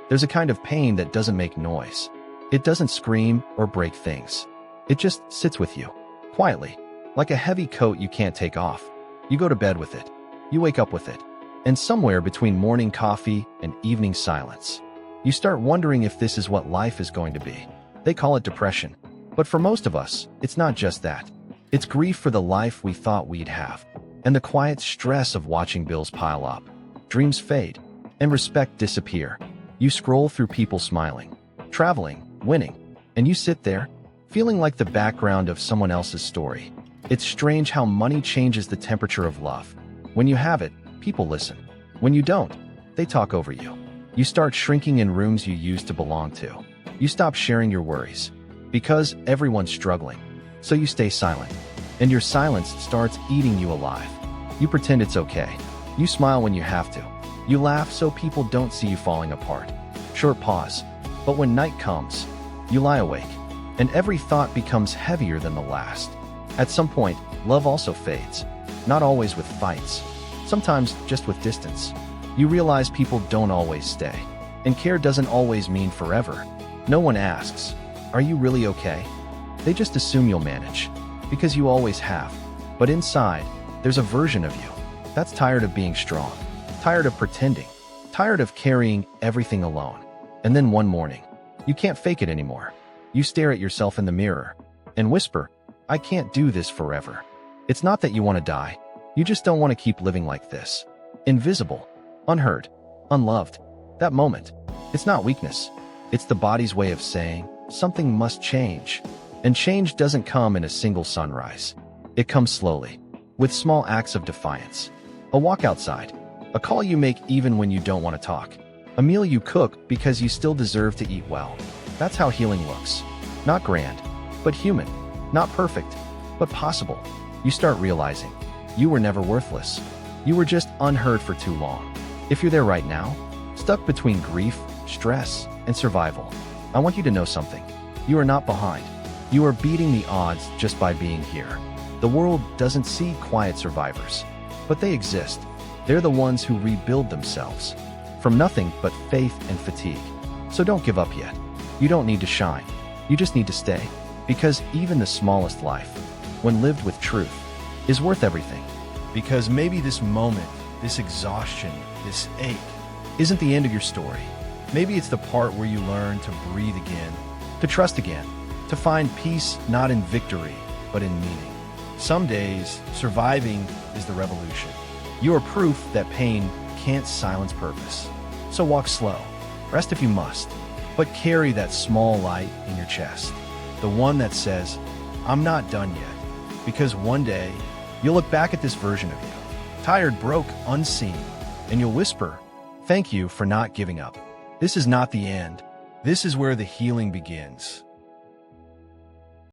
There's a kind of pain that doesn't make noise. It doesn't scream or break things. It just sits with you, quietly, like a heavy coat you can't take off. You go to bed with it. You wake up with it. And somewhere between morning coffee and evening silence, you start wondering if this is what life is going to be. They call it depression. But for most of us, it's not just that. It's grief for the life we thought we'd have, and the quiet stress of watching bills pile up, dreams fade, and respect disappear. You scroll through people smiling, traveling, winning, and you sit there, feeling like the background of someone else's story. It's strange how money changes the temperature of love. When you have it, people listen. When you don't, they talk over you. You start shrinking in rooms you used to belong to. You stop sharing your worries, because everyone's struggling. So you stay silent, and your silence starts eating you alive. You pretend it's okay. You smile when you have to. You laugh so people don't see you falling apart. Short pause. But when night comes, you lie awake, and every thought becomes heavier than the last. At some point, love also fades. Not always with fights. Sometimes just with distance. You realize people don't always stay. And care doesn't always mean forever. No one asks, "Are you really okay?" They just assume you'll manage, because you always have. But inside, there's a version of you that's tired of being strong, tired of pretending, tired of carrying everything alone. And then one morning, you can't fake it anymore. You stare at yourself in the mirror and whisper, "I can't do this forever." It's not that you want to die. You just don't want to keep living like this. Invisible, unheard, unloved. That moment, it's not weakness. It's the body's way of saying, something must change. And change doesn't come in a single sunrise. It comes slowly, with small acts of defiance. A walk outside, a call you make even when you don't want to talk, a meal you cook because you still deserve to eat well. That's how healing looks. Not grand, but human. Not perfect, but possible. You start realizing you were never worthless. You were just unheard for too long. If you're there right now, stuck between grief, stress, and survival, I want you to know something. You are not behind. You are beating the odds just by being here. The world doesn't see quiet survivors, but they exist. They're the ones who rebuild themselves from nothing but faith and fatigue. So don't give up yet. You don't need to shine. You just need to stay. Because even the smallest life, when lived with truth, is worth everything. Because maybe this moment, this exhaustion, this ache, isn't the end of your story. Maybe it's the part where you learn to breathe again, to trust again, to find peace not in victory, but in meaning. Some days, surviving is the revolution. You are proof that pain can't silence purpose. So walk slow, rest if you must, but carry that small light in your chest. The one that says, "I'm not done yet." Because one day, you'll look back at this version of you, tired, broke, unseen, and you'll whisper, "Thank you for not giving up. This is not the end. This is where the healing begins."